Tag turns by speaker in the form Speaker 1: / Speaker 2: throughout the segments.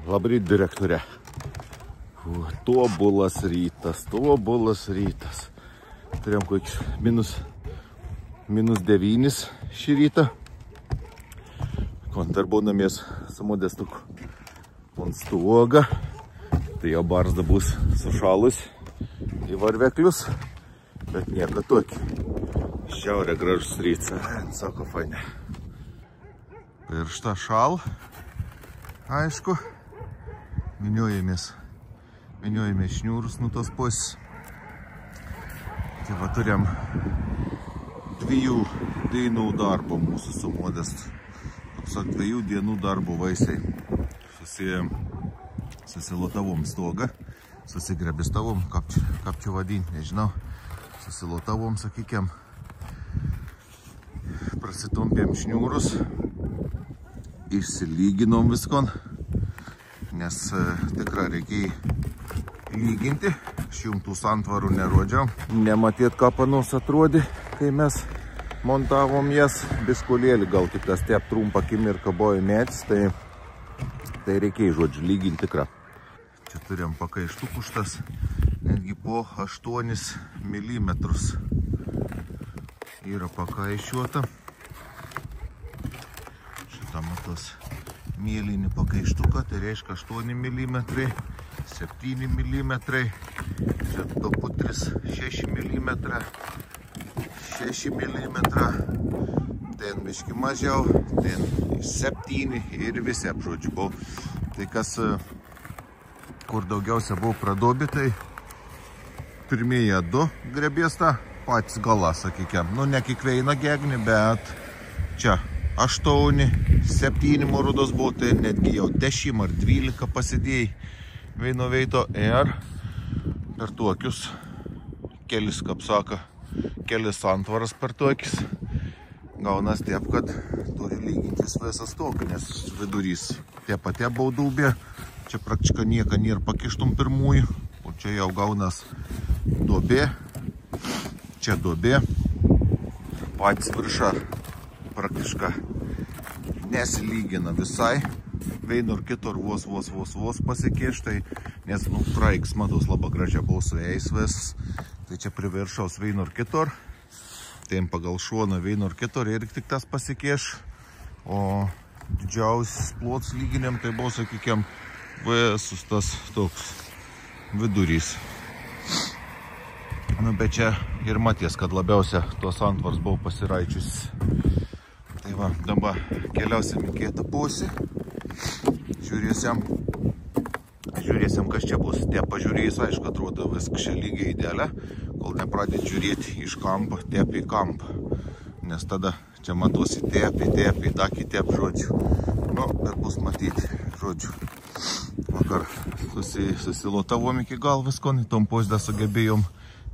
Speaker 1: Labryt, direktorė. Tobulas rytas. Turėjom kokį minus 9 šį rytą. Dar buvau namies su Modestuku ant stogą. Tai jo barzda bus sušalus į varveklius. Bet nieko tokį. Šiaurė gražus rytas. Sako, fainė. Pirštą šal. Aišku. Miniojamės šniūrus nuo tos pusės. Tai va turėjom 2 dienų darbo mūsų su Modestu. 2 dienų darbo vaisiai. Susilotavom stogą, susigrebistavom, kaip čia vadinti, nežinau. Susilotavom, sakykėm, prasitompėm šniūrus, išsilyginom viskon, nes tikrai reikia lyginti. Aš jums tų santvarų nerodžiau. Nematėt, ką panos atrodė, kai mes montavom jas. Biskulėlį gal tik tas tep trumpą akimirką buvo mėtis, tai reikia, žodžiu, lyginti tikrą. Čia turėjom pakaištukų štas, netgi po 8 mm yra pakaišiuota. Šitą matos mėlynį pakaištuką, tai reiškia 8 mm, 7 mm, čia toputris 6 mm, 6 mm, ten biški mažiau, ten 7 ir visi apžodžiu buvo. Tai kas, kur daugiausia buvo pradobi, tai pirmieji 2 grebiesta, patys gala, sakykėm. Nu, ne kiekvieną gegnį, bet čia 8, 7 rudos buvo, tai netgi jau 10 ar 12 pasidėjai vieno veito ir per tokius kelis, kaip saka, kelis antvaras per tokius. Gaunas taip, kad turi lygintis visas tokį, nes vidurys tie patie baudubė. Čia praktiškai nieko nėra pakištum pirmųjų, o čia jau gaunas duobė. Čia duobė. Patys virša praktiškai nesilygina visai. Vienur kitur vos pasikeštai, nes traiks, matos, labai gražia buvo su jais vis. Tai čia priviršaus vienur kitur. Ten pagal šoną vienur kitur ir tik tas pasikeš. O didžiausias plots lyginėm, tai buvo, sakykėm, visus tas toks vidurys. Nu, bet čia ir matės, kad labiausia tos antvars buvo pasiraičius. Tai va, dabar keliausim į kitą pusę. Žiūrėsim, kas čia bus. Tie pažiūrėjus, aišku, atrodo viskas čia lygiai idealia, kol nepradėt žiūrėti iš kampo, tep į kampą. Nes tada čia matosi tep, tep, žodžiu. Nu, bet bus matyti, žodžiu. Vakar susilotavom iki gal visko, tom posėdą sugebėjom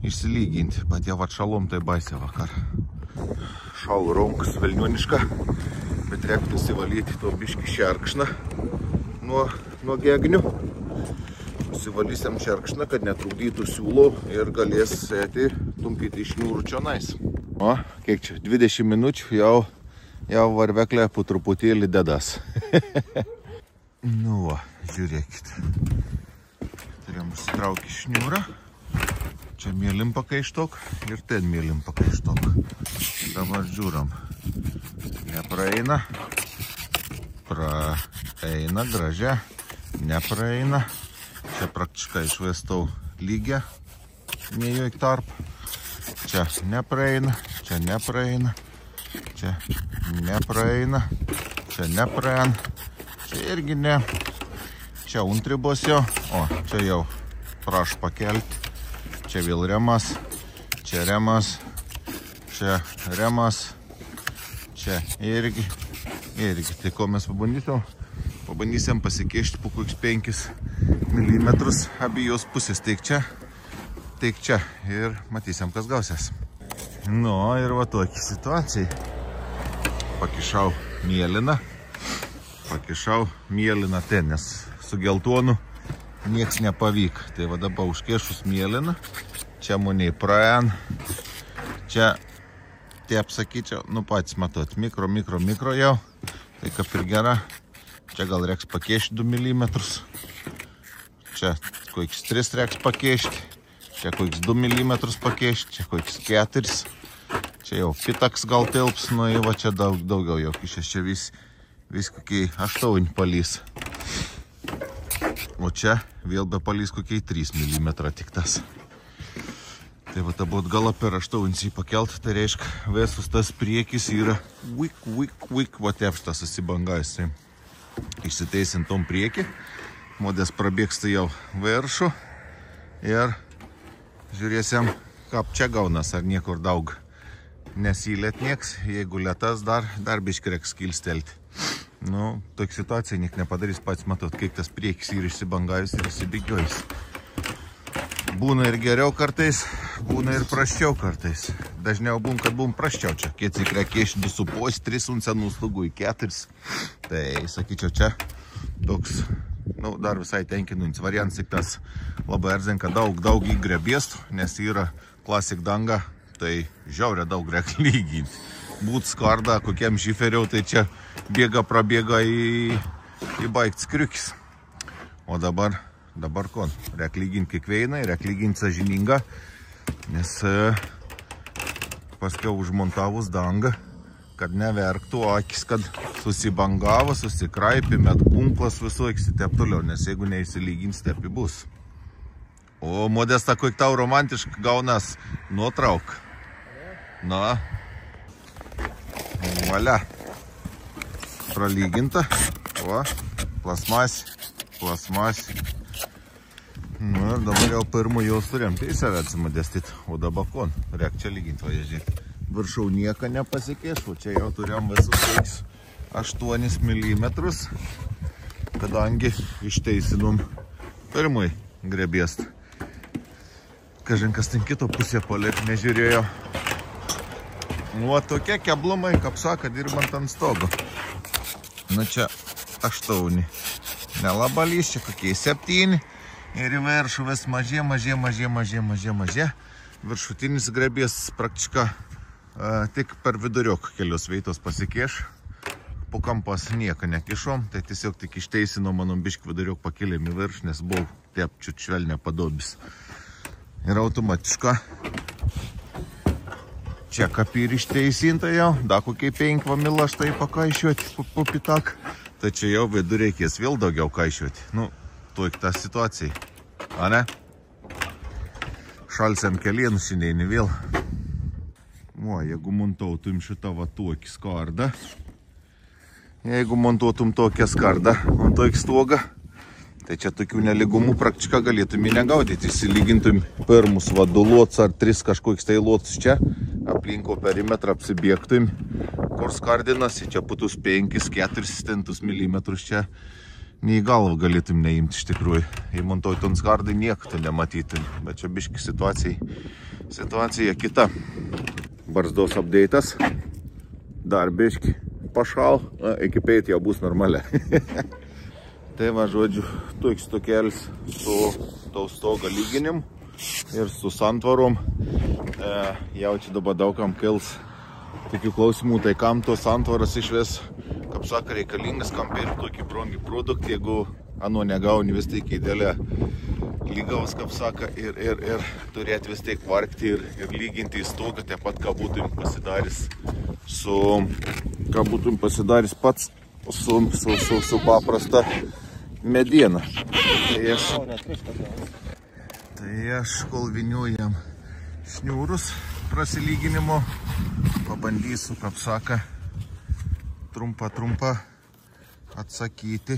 Speaker 1: išsilyginti. Bet jau atšalom, tai baisė vakar. Šal ronkas velnioniška, bet reiktų įsivalyti to biškį šerkšną nuo gegnių. Įsivalysim šerkšną, kad netrukdytų siūlo ir galės sėti tumpyti iš šniūrų čionais. O, kiek čia, 20 minučių jau varveklė po truputėlį dedas. Nu va, žiūrėkit. Turėjom užsitraukti šniūrą. Čia mėlim pakaištok ir ten mėlim pakaištok. Dabar žiūram. Nepraeina. Praeina gražia. Nepraeina. Čia praktiškai išvestau lygę. Nejo į tarp. Čia nepraeina. Čia nepraeina. Čia nepraeina. Čia nepraeina. Čia irgi ne. Čia untribos jo. O, čia jau praš pakelti. Čia vėl remas, čia remas, čia remas, čia irgi. Tai ko mes pabandysim? Pabandysim pasikeišti po kokius 5 mm abijos pusės. Teik čia ir matysim, kas gausias. Nu, ir va tokia situacija. Pakišau mėlyną ten, nes su geltonu nieks nepavyk. Tai va dabar užkešus mėlyną. Čia muniai praen. Čia, taip sakyčiau, nu patys matot, mikro jau. Tai kaip ir gera. Čia gal reiks pakeisti 2 mm. Čia kokius 3 reiks pakeisti. Čia kokius 2 mm pakeisti. Čia kokius 4. Čia jau pitaks gal telps. Nu, va čia daugiau jau kišės. Čia vis kokiai 8 palys. O čia vėl be palys kokiai 3 mm tik tas. Tai va ta būt gala per 8 pakelt. Tai reiškia, visus tas priekis yra vik, va tepštas susibangais. Tai išsiteisint tom priekį. Modės prabėgsta jau viršų. Ir žiūrėsim, kaip čia gaunas, ar niekur daug nesylėt nieks. Jeigu lėtas, dar biški reiks kilstelti. Nu, tokia situacija niek nepadarys, pats matot, kaip tas priekis yra išsibangavęs ir išsibygiojęs. Būna ir geriau kartais, būna ir prasčiau kartais. Dažniau būna, kad būna prasčiau čia. Kiek reikia iš 2,5, 3 uncenų slugų į 4. Tai, sakyčiau, čia toks, nu, dar visai tenkinantis variantas, tik tas labai erzin, kad daug įgrebėstų, nes yra klasik danga, tai žiauria daug reikia lyginti. Būt skarda, kokiam šiferiau, tai čia prabėga į baigts kriukis. O dabar kon, reikia lyginti kiekvieną, reikia lyginti sąžiningą, nes paskiau užmontavus dangą, kad neverktų akis, kad susibangavo, susikraipė, met kunklas visoks ir taip toliau, nes jeigu neįsilygins, taip bus. O Modesta, koik tau romantiškai gaunas, nuotrauk. Na, valia. Pralyginta. Va, plasmas. Nu ir dabar jau pirmų jau turėjom teisę atsimodestit, o dabar kon, reik čia lyginti, važiuoti. Viršau nieko nepasikės, o čia jau turėjom visus 8 mm, kadangi išteisinom pirmui grebėst. Kažin, kas ten kito pusė paliek nežiūrėjo. Nu, tokie keblumai, kaip saka, dirbant ant stogo. Nu, čia 8. Nelabalys, čia kokie 7. Ir į viršų vis mažė. Viršutinis grebės praktiškai tik per viduriok kelios veitos pasikėš. Po kampas nieko nekišom, tai tiesiog tik išteisinom manom biškį viduriok pakėlėm į virš, nes buvau taip čiut švelnė padobis. Ir automatiška. Čia kapir išteisinta jau, da kokiai 5 vamila štai pakaišiuoti po pitak. Tai čia jau vidu reikės vėl daugiau kaišiuoti. Nu, tuok ta situacija. A ne? Šalsiam kelienų šiandien vėl. O, jeigu montautum šitą va tokį skardą. Jeigu montuotum tokią skardą ant tokį stogą, tai čia tokių neligumų praktiškai galėtum negaudyti. Įsilygintum pirmus vadulots ar 3 kažkoks tai lots čia, aplinko perimetrą apsibėgtum, kur skardinasi, čia putus 5-4 mm čia nei galvą galėtum neimti iš tikrųjų. Jei montuotum skardai nieko tu nematytum, bet čia biški situacija kita. Barzdos update'as, dar biški pašal, iki 5 jau bus normalia. Tai va, žodžiu, toks tokelis su taustoga lyginim ir su santvarom. Jau čia dabar daugam kils tokių klausimų, tai kam to santvaras išves, kaip saka, reikalingas, kam per tokį brangi produktą, jeigu ano negauni vis tiek įdėlę lygaus, kaip saka, ir turėti vis tiek vargti ir lyginti į stogą, taip pat, ką būtum pasidarys pats su paprasta mediena. Tai aš kol viniuojam šniūrus prasilyginimo, pabandysiu, kaip saka, trumpa atsakyti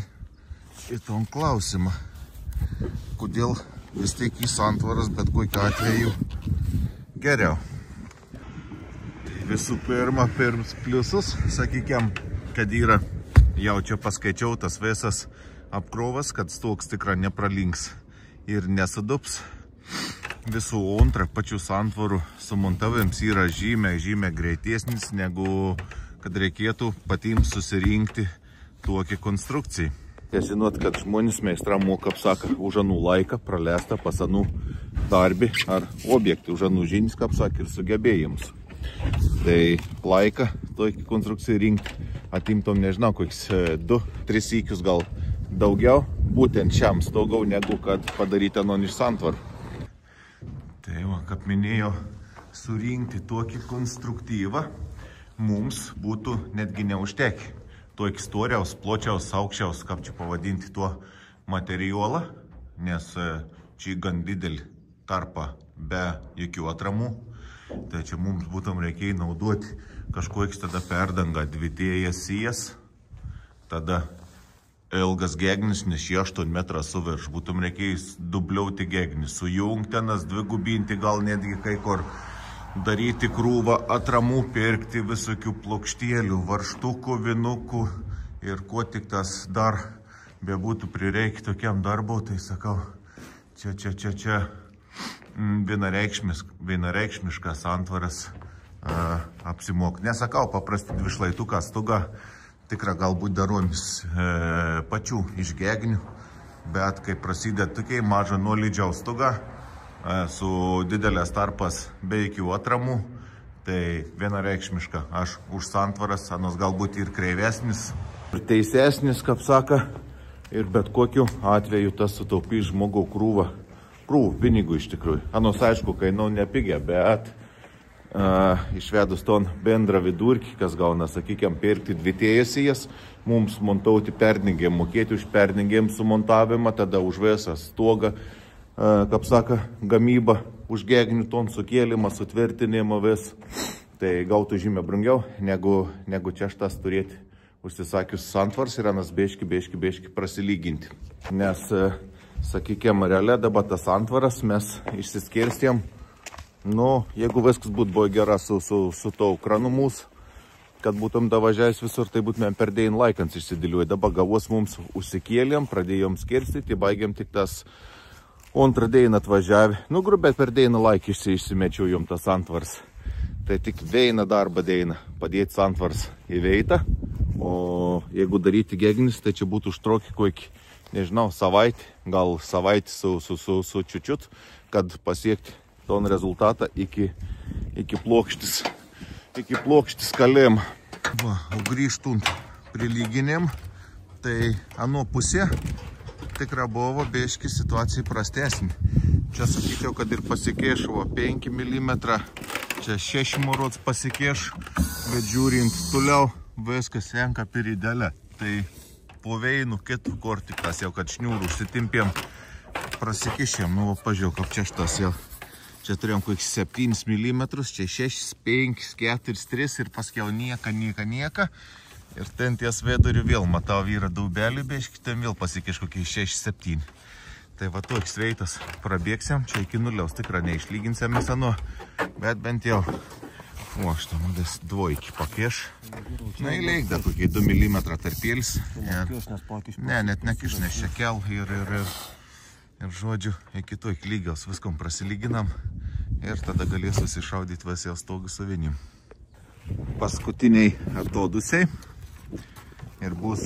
Speaker 1: į tom klausimą. Kodėl vis tiek į santvaras, bet kokiu atveju geriau. Visų pirma, pirms pliusus, sakykiam, kad yra, jau čia paskaičiau tas visas apkrovas, kad stogs tikrai nepralinks ir nesudups. Visų antra, pačių santvarų sumontavėms yra žymiai greitesnis, negu kad reikėtų patiems susirinkti tokį konstrukciją. Žinot, kad žmonės meistra moka, kaip saka, už anų laiką praleista pas anų darbį ar objektį, už anų žinius, kaip saka, ir sugebėjimus. Tai laiką tokį konstrukciją rinkti, atimtom, nežinau, kokius 2-3 sykius gal daugiau, būtent šiam stogau, negu kad padaryti anon iš santvarų. Tai va, kaip minėjau, surinkti tokį konstruktyvą mums būtų netgi neužtekę. Tokį storiaus, pločiaus, aukščiaus, kaip čia pavadinti tuo materialą, nes čia gan didelį tarpą be jokių atramų. Tai čia mums būtum reikėjo naudoti kažkoks tada perdanga 2 sijas, tada ilgas gegnis, nes 8 metrą su virš. Būtum reikėjus dubliauti gegnis, sujungtenas, dvigubinti, gal netgi kai kur daryti krūvą atramų, pirkti visokių plokštėlių, varštukų, vinukų ir ko tik tas dar bebūtų prireikti tokiam darbui, tai sakau, čia vienareikšmiškas santvaras apsimok. Nesakau, paprasti 2 šlaituką stogą, tikra galbūt daromis pačių iš gegnių, bet kai prasideda tokiai mažo nuolydžiaus stogą, su didelės tarpas be jokių atramų, tai vienareikšmiška. Aš už santvaras, anos galbūt ir kreivesnis, ir teisesnis, kaip saka, ir bet kokiu atveju tas sutaupys žmogau krūvą pinigų iš tikrųjų. Anos aišku, kainau nepigia, bet išvedus ton bendrą vidurkį, kas gauna, sakykime, pirkti 2 sijas, mums montauti perdingėm, mokėti už perdingėm sumontavimą, tada už visą stogą, kaip saka, gamybą, už gegnių ton sukėlimą, sutvirtinimą vis, tai gautų žymiai brangiau, negu čia štas turėti užsisakius santvars ir anas bėški prasilyginti. Nes, sakykime, realia dabar tas santvaras mes išsiskirstėm. Jeigu viskas būtų gera su to kranu mūsų, kad būtum davažiavęs visur, tai būtumėm per dein laikans išsidėliuoja. Dabar gavos mums užsikėlėm, pradėjom skirstyti, baigėm tik tas antrą deiną atvažiavę. Grubiai per deiną laiką išsimečiau jom tas santvars. Tai tik vieną darbą deiną padėti santvars į veitą, o jeigu daryti gegnis, tai čia būtų užtrukti kokį, nežinau, savaitį, gal savaitį su čiučiut, kad pasiekti ton rezultatą iki plokštis kalėm. Va, o grįžtant prilyginėm, tai ano pusė tikra buvo bėški situacija prastesnė. Čia sakyčiau, kad ir pasikėš 5 mm, čia 6 mm pasikėš, bet žiūrint toliau viskas senka piridelė. Tai po veinų kitų kortikas jau, kad šniūrų užsitimpėm, prasikišėm. Pažiūrėjau, kaip čia štas jau. Čia turėjom kokius 7 mm, čia 6, 5, 4, 3 ir paskiau nieka. Ir ten ties veduriu vėl matau vyrą daubelį, bėški, ten vėl pasikiš kokiai 6-7. Tai va toks veitas prabėgsiam, čia iki nuliaus tikrai neišlyginsiam visano, bet bent jau, štai mūdės 2 pakieš. Įleik dar kokiai 2 mm tarpėlis. Ne, net nekiš, nes čia kel ir žodžiu, iki toj lygiaus viskom prasilyginam ir tada galės susišaudyti vėsiaus stogų su vienim. Paskutiniai atodusiai ir bus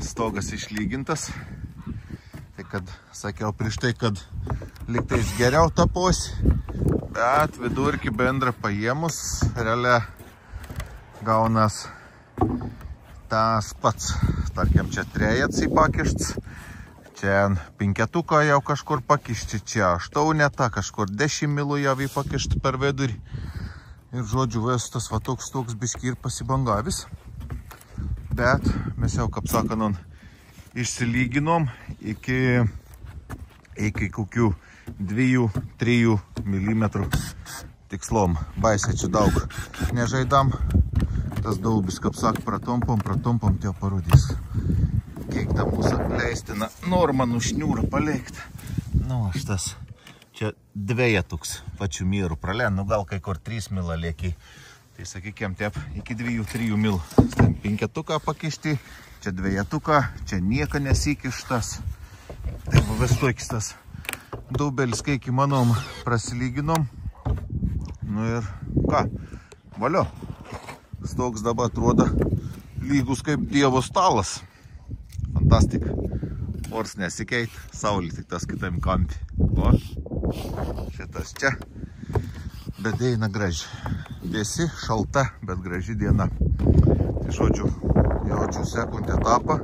Speaker 1: stogas išlygintas. Tai kad sakiau prieš tai, kad liktais geriau tapos, bet vidurkį bendrą paėmus realia gaunas tas pats. Tarkim, čia 3 pakišts. Čia 5 jau kažkur pakišti, čia 8, kažkur 10 milų jau pakišti per vidurį. Ir žodžiu, vis tas va toks biški ir pasibangavis. Bet mes jau, kaip sakant, išsilyginom iki kokių 2-3 mm tikslom. Baisiai čia daug nežaidam. Tas daubis, kaip sak, pratompom, tie parodys. Kiek ta mūsų leistina normą nušniūrą paleikt. Šitas čia 2 pačių myrų pralen, gal kai kur 3 mila lėkiai. Tai sakykime, taip, iki 2-3 mil. 5 pakišti, čia 2, čia nieka nesikištas. Tai vis toks tas daubelis, kiek įmanom, prasilyginom. Ir ką, valio. Stoks dabar atrodo lygus kaip Dievo stalas. Fantastika. Ors nesikeit, saulė tik tas kitam kampį. Šitas čia. Bet eina gražiai. Vėsi, šalta, bet graži diena. Tai žodžiu, jaučiu sekundį etapą.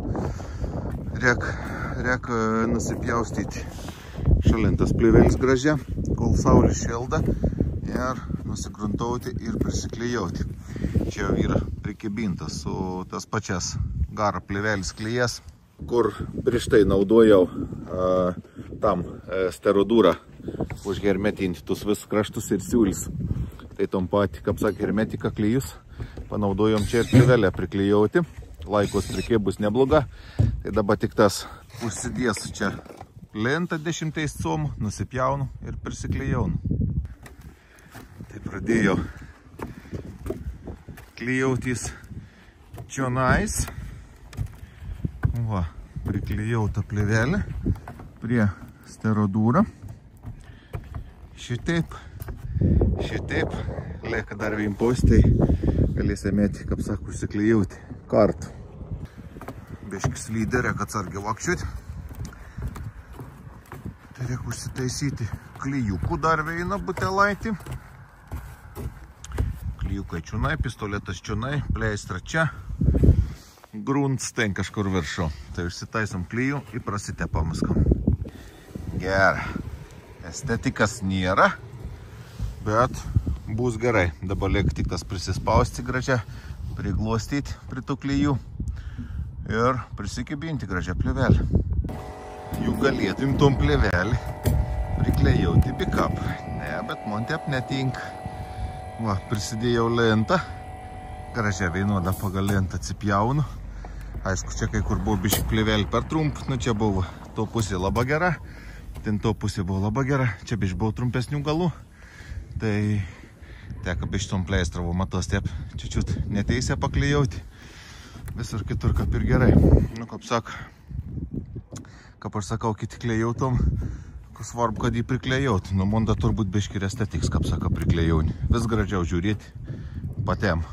Speaker 1: Rek nusipjaustyti šalintas plėvelis gražia, kol saulė šilda, ir nusigruntauti ir prisiklijauti. Čia jau yra prikibintas su tas pačias garą plėvelis klijas, kur prieš tai naudojau tam sterodūrą užhermetinti tus visus kraštus ir siūlis. Tai tom patį, kaip sakė, hermetika klijus panaudojom čia ir plėvelę priklijauti. Laikos prikė bus nebloga. Tai dabar tik tas užsidės čia lentą 10 comų, nusipjaunu ir prisiklijaunu. Tai pradėjau klijautis čionais. Va, priklijau tą plėvelę prie sterodūrą. Šitaip, lieka dar vimpos, tai galėsime mėti, kaip sako, užsiklijauti kartu. Biškis lyderė, kad atsargiai vakščiuoti. Tai reikia užsitaisyti klijukų dar veina butelaitį. Klijukai čiunai, pistoletas čiunai, pleistra čia. Grunts ten kažkur viršų. Tai užsitaisom klijų ir prasitepam viską. Gerai. Estetikas nėra, bet bus gerai. Dabar lieka tik tas prisispausti gražią, priglostyti prie tų klijų ir prisikibinti gražią plėvelę. Jų galėtum tom plėvelį priklejauti bikap. Ne, bet man taip netinka. Va, prisidėjau lentą. Gražią vienodą pagal lentą atsipjaunu. Aišku, čia kai kur buvo biški plėvelį per trump, nu čia buvo to pusė labai gera. Ten to pusė buvo labai gera, čia biški buvo trumpesnių galų. Tai teka biški tom pleistravo matos taip, čiučiut neteisę paklijauti. Visur kitur kaip ir gerai. Nu, kaip aš sakau, kiti klejautom, svarbu, kad jį priklejauti. Nu, man da turbūt biški ir estetiks, kaip sako, priklejauni. Vis gražiau žiūrėti patiem.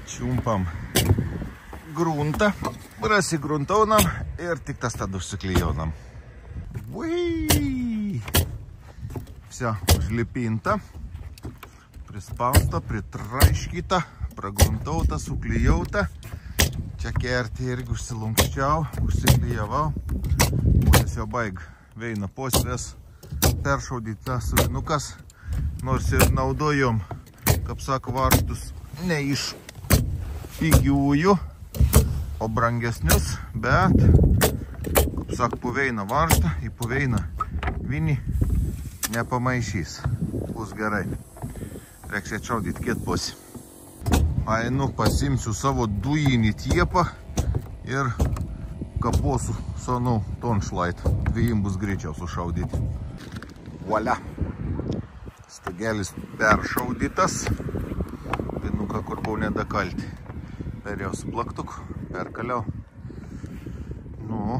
Speaker 1: Čiumpam gruntą, prasigruntaunom ir tik tas tada užsiklijaunam. Vse, užlipinta, prispausta, pritraiškyta, pragruntauta, suklijauta. Čia kertį irgi užsilunkščiau, užsiklijavau. Būtis jau baig veina posvės, peršaudytas suvinukas. Nors ir naudojom, kaip sako, varžtus ne iš pigiųjų, o brangesnius, bet, kaip sako, puveina varžtą, į puveina vinį nepamaišys. Bus gerai. Reiks atšaudyti kiet posį. Ainu, pasimsiu savo dujinį tiepą ir kaposiu sonu tonšlaitą. Dviem bus greičiau sušaudyti. Volia. Stagelis peršaudytas. Vinuką, kur buvau nedakalti. Perėjau su plaktuku, perkaliau. Nu,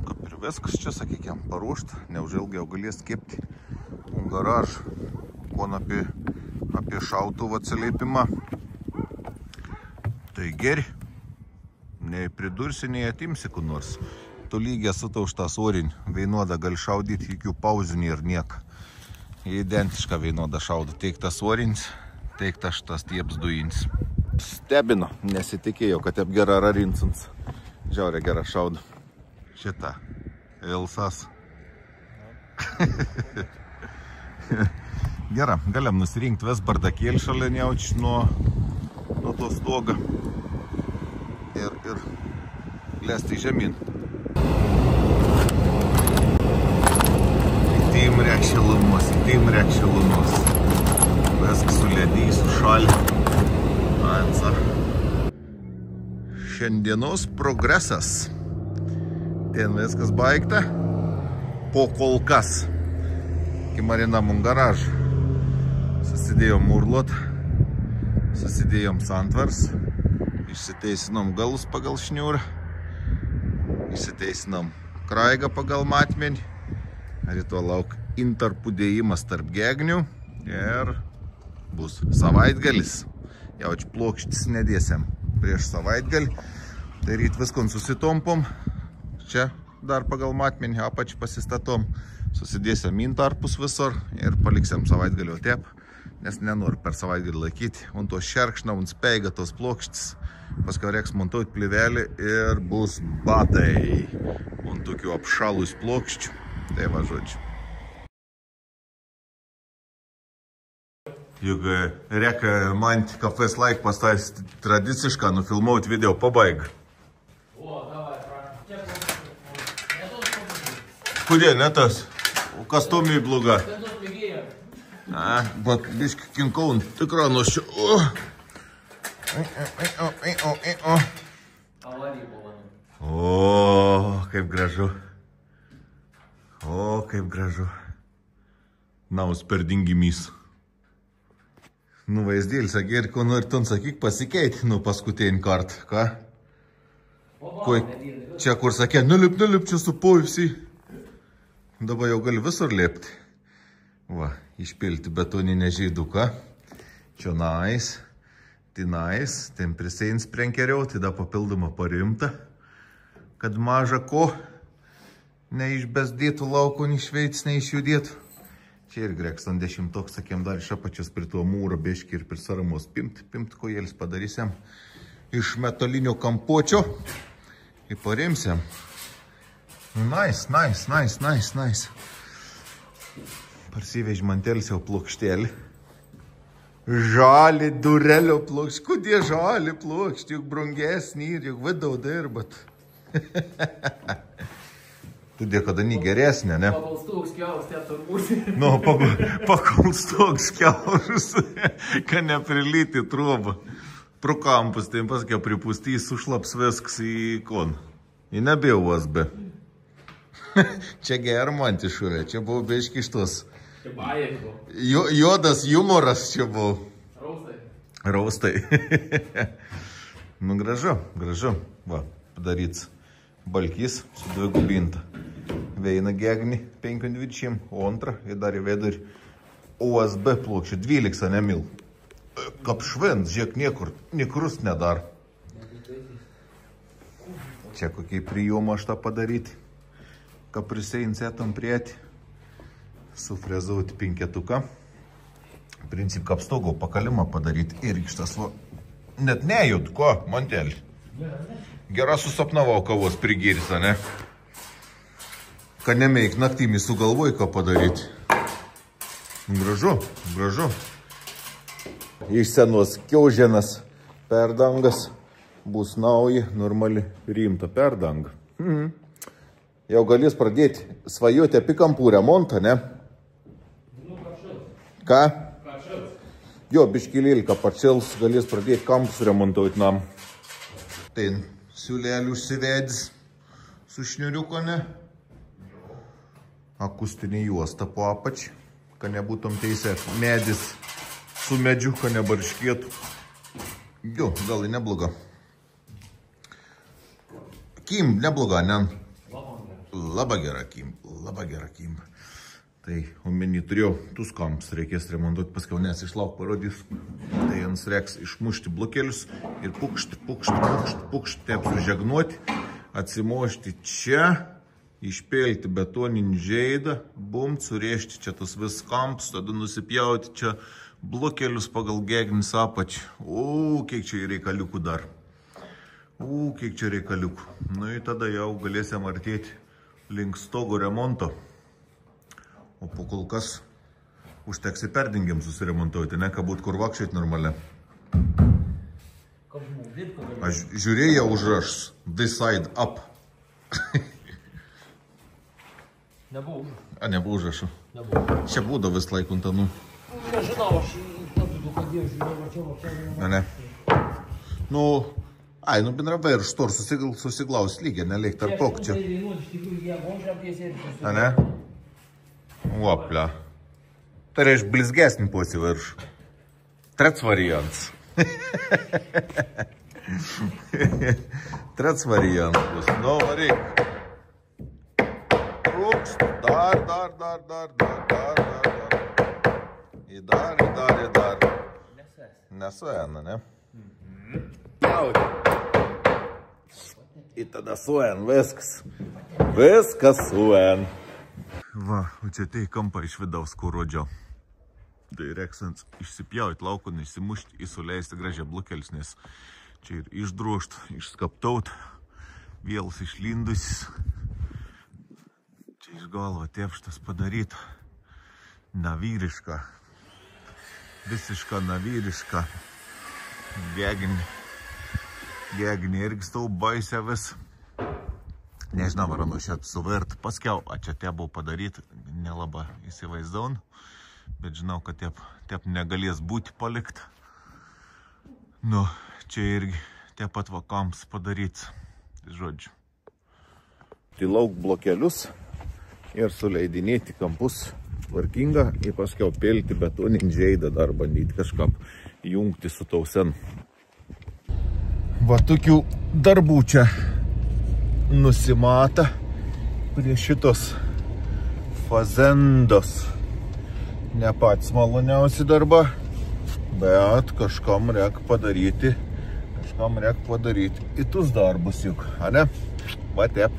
Speaker 1: kaip ir viskas čia, sakykime, paruošta. Neužilgiau galės kepti garažą. Kon apie šautuvą atsiliepimą. Tai geri. Nei pridursi, nei atimsi kur nors. Tu lygiai sutauštas orinį. Vienodą gali šaudyti, jokių pauzių nėra nieka. Identiška vienoda šaudo. Teik tas orinis, teik tas tieps dujinis. Stebino, nesitikėjau, kad taip gera rarinsins. Žiaurė gera šaudo. Šitą. Elsas. Gera, galim nusirinkti vis bardakėlį šalia neučiš nuo to stogą. Ir lesti žemyn. Įtim rek šilumos. Viskas suledį, sušalė. Atsa. Šiandienos progresas. Ten viskas baigta. Po kol kas. Marinamom garažą. Susidėjom murlot. Susidėjom santvars. Išsiteisinom galus pagal šniūrą. Išsiteisinom kraigą pagal matmenį. Rytoj lauk intarpų dėjimas tarp gegnių. Ir bus savaitgalis. Jaučiu plokštis nedėsiam prieš savaitgalį. Tai ryt viskon susitompom. Čia dar pagal matmenį apačią pasistatom. Susidėsim intarpus visur ir paliksim savaitgalio tep, nes nenoriu per savaitgalį laikyti. Un to šerkšna, un speiga tos plokštis. Paskui reiks montuoti plivelį ir bus batai. Un tokių apšalus plokščių. Tai va žodžiu. Juk reikia man kafės laik pastais tradicišką nufilmuoti video pabaigą. Kodėl ne tas? Kas tomiai bloga? Bet biški kinkaun tikrą nuščiu. O, kaip gražu. O, kaip gražu. Naus per dingimys. Nu, vaizdėlį, sakė, ir ko nori ton sakyk, pasikeiti, nu, paskutinį kartą, ką? Čia, kur sakė, nulip, čia supojusį. Dabar jau gali visur lėpti. Va, išpilti betoninę žyduką. Čia nais, tinais, ten priseins prenkeriau, tada papildomą parimta, kad maža ko neišbesdėtų lauko, neišveitis, neišjudėtų. Čia ir greks ant 10, sakėm, dar iš apačios prie to mūro beškį ir prie saramos pimt kojėlis padarysim iš metalinio kampuočio ir parimsim. Nice. Parsivež mantelis jau plokštelį. Žali durelio plokštį. Kodėl žali plokštį? Juk brangesnį ir juk vidau dirbat. Tu dėkada nį geresnė, ne?
Speaker 2: Pakalstuk skiaus, te turbūt.
Speaker 1: Nu, pakalstuk skiaus, kad neprilyti trobą. Pro kampus, tai paskė pripustys, sušlaps viskas į kon. Į nebėjau USB. Čia germanti šurė, čia buvo beiški šitos.
Speaker 2: Čia bajeris buvo.
Speaker 1: Juodas humoras čia buvo. Raustai. Nu, gražu. Va, padaryts balkys su dvigubinta. Veina gegnį 520, o antrą ir dar įvedu ir USB plokščią 12 nemil. Kap švent, žiek niekurus nedar. Čia kokiai prijomą aš tą padaryti. Kap priseinsetam prieti. Sufrezuoti 5-tuką. Princip, kap stogo pakalimą padaryti. Ir šitas va, net nejud, ko, mantelį. Gerą susapnavau kavos prigirsta, ne? Kad nemeik naktimi sugalvoj, ką padaryti. Gražu. Iš senos kiaužienas perdangas bus nauja, normali, rimta perdanga. Jau galės pradėti svajoti apie kampų remontą, ne? Ką? Jo, biškilėlį, pačils, galės pradėti kampus remontuoti nam. Tai siūlelį užsivedis su šniuriuko, ne? Akustinį juostą po apačią, kad nebūtum teisė medis su medžiu, kad nebarškėtų. Jo, gal ir nebloga. Kim, nebloga, ne? Labai gera kim. Tai omeny turėjau, tus kampus reikės remontuoti, paskiau nes išlauk parodys. Tai jans reiks išmušti blokelius ir pukšti, taip sužegnuoti, atsimošti čia, išpėlti betoninį žeidą, surėžti čia tus vis kampus, tada nusipjauti čia blokelius pagal gegnis apačią. Kiek čia reikaliukų dar. Nu ir tada jau galėsim artėti link stogo remonto. O po kol kas užteks į perdingim susiremontuoti, ne, kad būt kur vakščiai normalia. Aš žiūrėjau užrašus, this side up.
Speaker 2: Nebuvo.
Speaker 1: Nebuvo užrašų.
Speaker 2: Nebuvo.
Speaker 1: Čia būdo vis laikuntanų.
Speaker 2: Nežinau, aš padėjau, žiūrėjau,
Speaker 1: Ne. Nu, bendravai ir štor susiglaus lygiai, neleik tarp pokčio. Ne? Oplia. Tai reiš blizgesnį posivirš. Trets variants. Trets variants bus. Nu, varyk. Rūkšt. Dar. I dar. Nesuena, ne? I tada suen, viskas. Viskas suen. Va, o čia tai kampą iš vidaus kurodžio. Tai reiksant išsipjauti laukų, nesimušti, įsuleisti gražią blokelis, nes čia ir išdrošt, išskaptaut, vėlas išlindusis. Čia iš galvo tėpštas padaryt. Navyriška. Visiška navyriška. Geginė irgi stau baisė vis. Nežinau, ar nušėt suvert. Paskiau, čia te buvo padaryti, nelabai įsivaizdaun. Bet žinau, kad tep negalės būti palikt. Nu, čia irgi te pat vakams padaryts. Žodžiu. Tai lauk blokelius ir suleidinėti kampus tvarkinga ir paskiau pelti betoninį žeidą dar bandyti kažką jungti su tausen. Va tokių darbų čia nusimata prie šitos fazendos. Ne pats maloniausi darba, bet kažkam reik padaryti, į tus darbus juk, ane? Va tep.